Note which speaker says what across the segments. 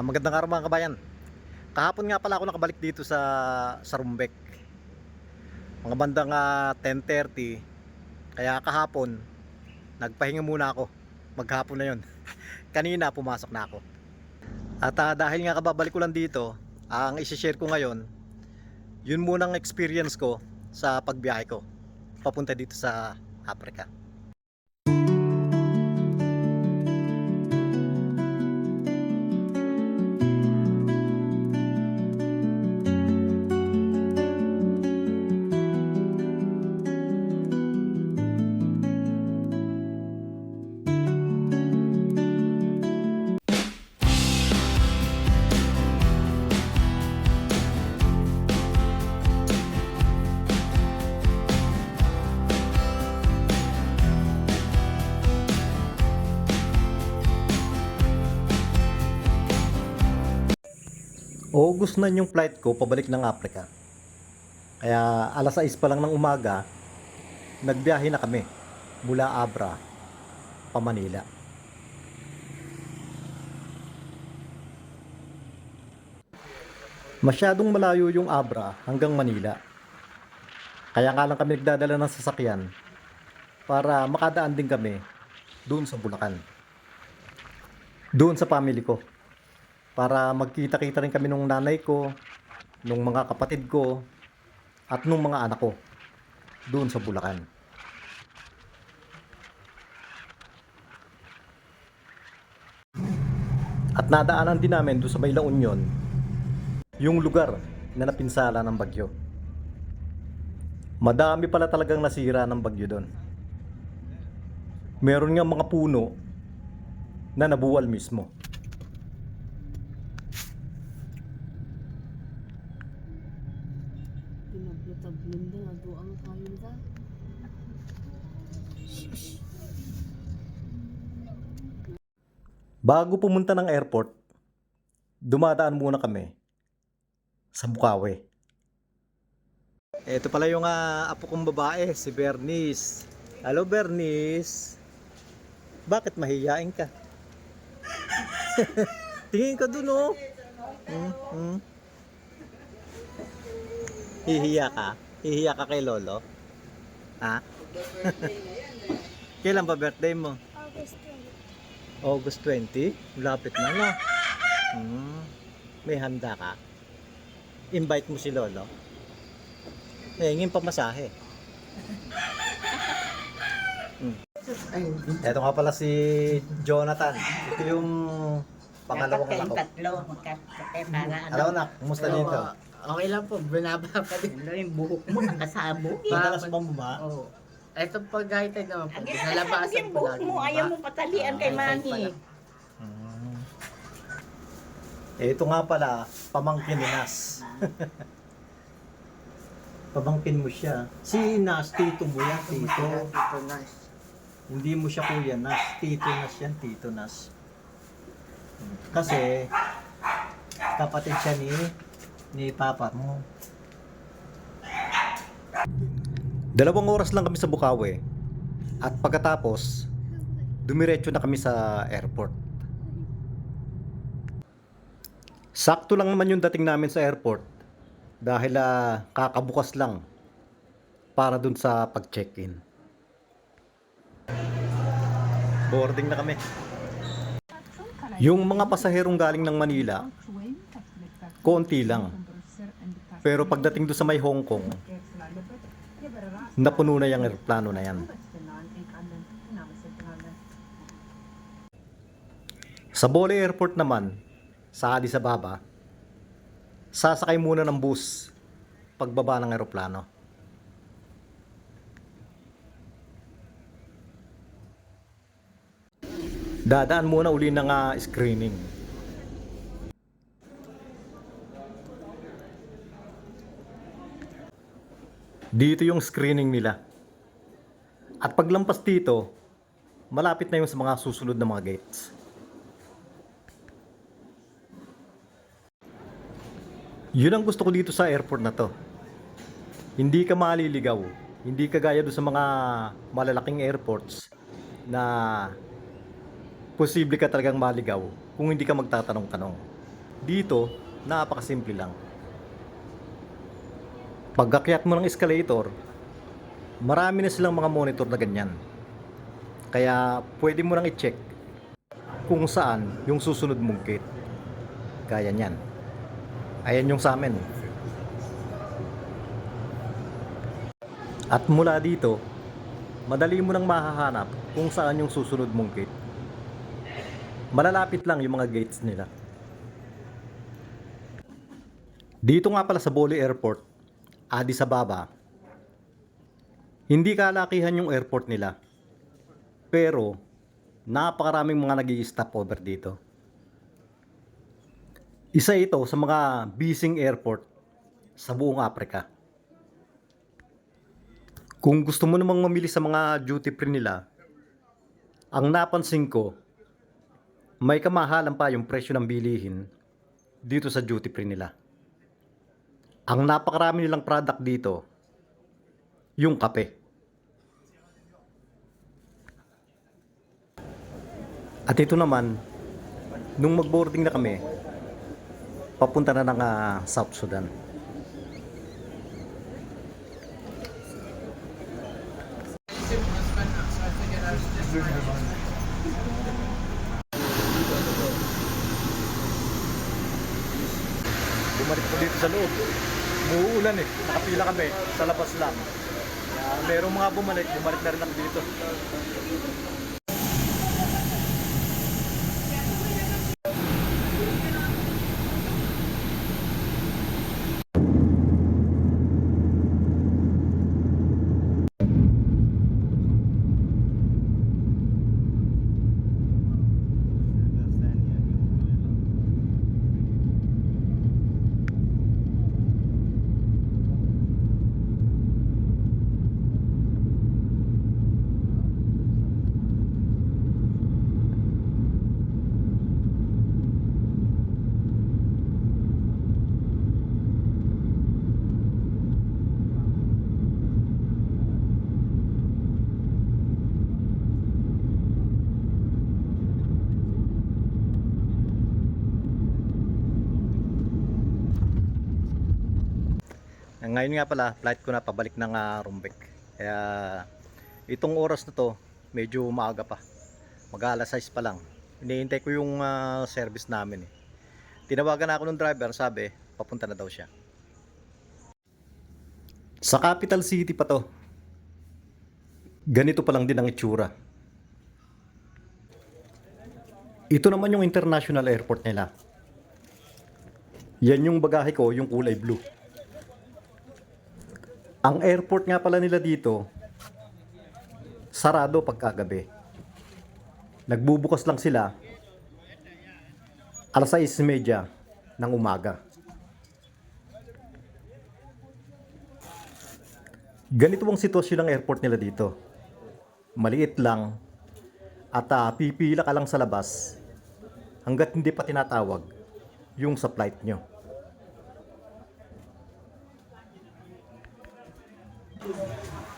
Speaker 1: Magandang araw mga kabayan. Kahapon nga pala ako nakabalik dito sa Rumbek. Mga bandang 10:30. Kaya kahapon nagpahinga muna ako. Maghapon na 'yon. Kanina pumasok na ako. At dahil nga kababalik ko lang dito, ang i-share ko ngayon, yun munang experience ko sa pagbiyahe ko papunta dito sa Africa. August na yung flight ko pabalik ng Africa. Kaya alas 6 pa lang ng umaga, nagbiyahe na kami mula Abra pa Manila. Masyadong malayo yung Abra hanggang Manila. Kaya nga lang kami nagdadala ng sasakyan para makadaan din kami doon sa Bulacan. Doon sa family ko. Para magkita-kita rin kami nung nanay ko, nung mga kapatid ko, at nung mga anak ko doon sa Bulacan. At nadaanan din namin doon sa may La Union yung lugar na napinsala ng bagyo. Madami pala talagang nasira ng bagyo doon. Meron nga mga puno na nabuwal mismo.
Speaker 2: Pinablo-tablon na nga doon ang kain ka.
Speaker 1: Bago pumunta ng airport, dumadaan muna kami sa Bukawi. Ito pala yung apo kong babae, si Bernice. Hello Bernice. Bakit mahihiyain ka? Tingin ka dun oh. Hihiya ka? Hihiya ka kay Lolo? Ha? Kailan ba birthday mo? August 20? Lapit na no? May handa ka? Invite mo si Lolo? Hingin pamasahe. Ito nga pala si Jonathan. Ito yung pangalawang anak ko.
Speaker 3: Tatlo, magkakapit para
Speaker 1: Hello anak, kumusta dito?
Speaker 4: Okay lang po, binaba pa din.
Speaker 3: ano yung buhok mo, nakasabog.
Speaker 1: Madalas bang buma?
Speaker 4: Oo. Ito pag gahitay naman po,
Speaker 3: Ang
Speaker 4: nalabasan
Speaker 3: yung
Speaker 4: po
Speaker 3: buhok
Speaker 4: lagi.
Speaker 3: mo, ayaw mo patalian kay Manny.
Speaker 1: Ito nga pala, pamangkin ni Nas. Pamangkin mo siya. Si Nas, tito mo yan, tito.
Speaker 4: Ito, nice.
Speaker 1: Hindi mo siya kuya Nas, tito Nas yan, tito Nas. Kasi, kapatid siya ni papa mo. 2 oras lang kami sa Bukawi. At pagkatapos, dumiretso na kami sa airport. Sakto lang naman yung dating namin sa airport dahil kakabukas lang para dun sa pag-check-in. Boarding na kami. Yung mga pasaherong galing ng Manila, konti lang. Pero pagdating doon sa may Hong Kong, napuno na yung aeroplano na yan. Sa Bole Airport naman, sa Addis Ababa, sasakay muna ng bus pagbaba ng eroplano. Dadaan muna uli ng screening. Dito yung screening nila. At paglampas dito, malapit na yung sa mga susunod na mga gates. Yun ang gusto ko dito sa airport na to. Hindi ka maliligaw. Hindi kagaya doon sa mga malalaking airports na posible ka talagang maligaw kung hindi ka magtatanong-tanong. Dito, napakasimple lang. Pag-akyat mo ng escalator, marami na silang mga monitor na ganyan. Kaya pwede mo nang i-check kung saan yung susunod mong gate. Gaya niyan. Ayan yung sa amin. At mula dito, madali mo nang mahahanap kung saan yung susunod mong gate. Malalapit lang yung mga gates nila. Dito nga pala sa Bole Airport, Addis Ababa, hindi kalakihan yung airport nila. Pero, napakaraming mga nag-i-stop over dito. Isa ito sa mga busy airport sa buong Africa. Kung gusto mo namang mamili sa mga duty free nila, ang napansin ko, may kamahalan pa yung presyo ng bilihin dito sa duty free nila. Ang napakarami nilang product dito, yung kape. At ito naman, nung mag-boarding na kami, papunta na ng South Sudan. Bumalik po dito sa loob. Muuulan eh. Nakapila kami sa labas lang. Kaya merong mga bumalik na rin ako dito. Ngayon nga pala, flight ko na pabalik ng Rumbek. Kaya itong oras na to, medyo maaga pa. Mag-alas 6 pa lang. Hinihintay ko yung service namin eh. Tinawagan na ako ng driver, sabi, papunta na daw siya. Sa capital city pa to. Ganito pa lang din ang itsura. Ito naman yung international airport nila. Yan yung bagahe ko, yung kulay blue. Ang airport nga pala nila dito, sarado pagkagabi. Nagbubukas lang sila alas 6:30 ng umaga. Ganito ang sitwasyon ng airport nila dito. Maliit lang at pipila ka lang sa labas hanggat hindi pa tinatawag yung sa flight nyo.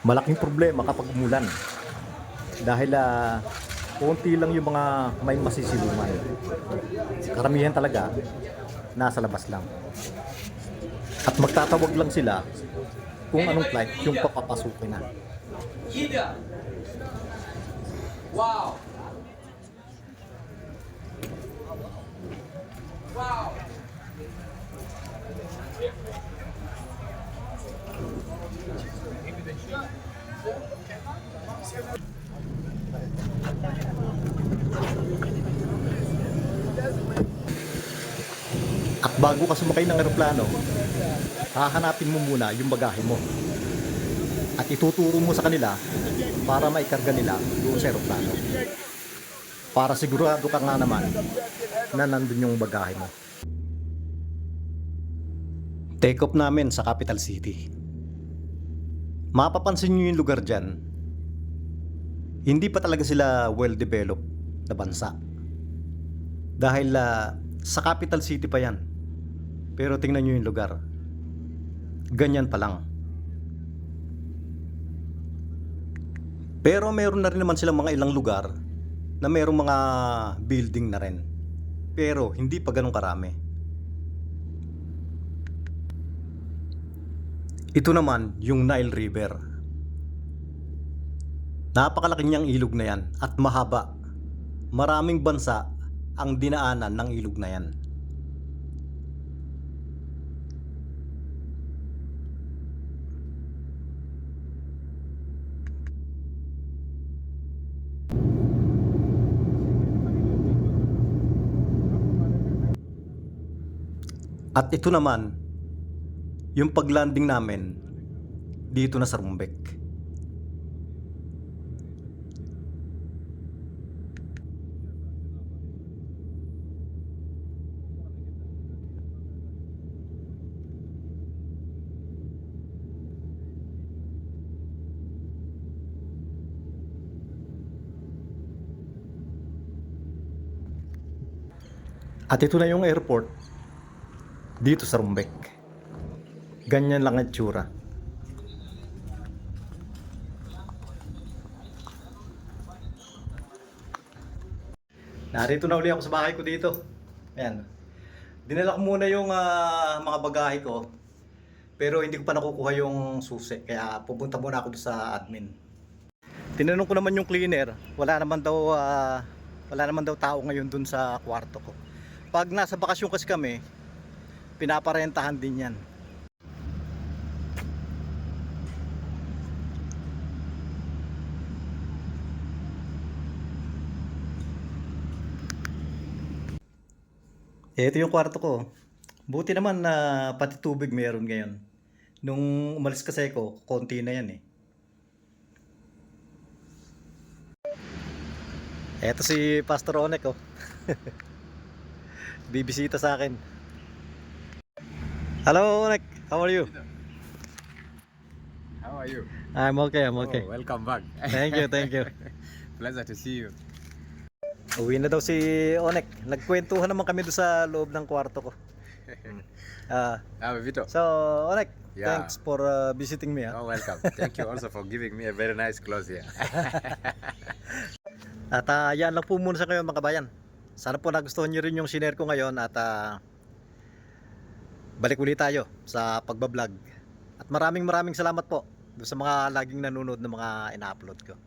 Speaker 1: Malaking problema kapag umulan dahil konti lang yung mga may masisilungan. Karamihan talaga nasa labas lang. At magtatawag lang sila kung anong flight yung papapasukin na.
Speaker 5: Wow. Wow.
Speaker 1: At bago ka sumakay ng eroplano, hahanapin mo muna yung bagahe mo. At ituturo mo sa kanila para maikarga nila doon sa eroplano. Para sigurado ka nga naman na nandun yung bagahe mo. Take off namin sa capital city. Mapapansin nyo yung lugar dyan, hindi pa talaga sila well-developed na bansa. Dahil sa capital city pa yan. Pero tingnan nyo yung lugar. Ganyan pa lang. Pero meron na rin naman silang mga ilang lugar na merong mga building na rin. Pero hindi pa ganun karami. Ito naman yung Nile River. Napakalaki niyang ilog na yan at mahaba. Maraming bansa ang dinaanan ng ilog na yan. At ito naman, yung paglanding namin dito na sa Rumbek. At ito na yung airport dito sa Rumbek. Ganyan lang ang itsura. Narito na uli ako sa bahay ko dito. Ayan. Dinala ko muna yung mga bagahe ko. Pero hindi ko pa nakukuha yung susi. Kaya pupunta muna ako sa admin. Tinanong ko naman yung cleaner. Wala naman daw tao ngayon dun sa kwarto ko. Pag nasa bakasyon kasi kami, pinaparentahan din yan. Ito yung kwarto ko. Buti naman na pati tubig meron ngayon. Nung umalis kasi ko, konti na yan eh. Ito si Pastor Onek oh. Bibisita sa akin. Hello Onek, how are you?
Speaker 5: How are you?
Speaker 1: I'm okay, I'm okay.
Speaker 5: Oh, welcome back.
Speaker 1: Thank you, thank you.
Speaker 5: Pleasure to see you.
Speaker 1: Uwi na daw si Onek. Nagkwentuhan naman kami doon sa loob ng kwarto ko.
Speaker 5: Vito.
Speaker 1: So Onek,
Speaker 5: Yeah.
Speaker 1: thanks for visiting me.
Speaker 5: Oh, welcome. Thank you also for giving me a very nice clothes here.
Speaker 1: At yan lang po muna sa kayo mga kabayan. Sana po nagustuhan nyo rin yung sinare ko ngayon at balik ulit tayo sa pagbablog. At maraming salamat po doon sa mga laging nanonood ng mga ina-upload ko.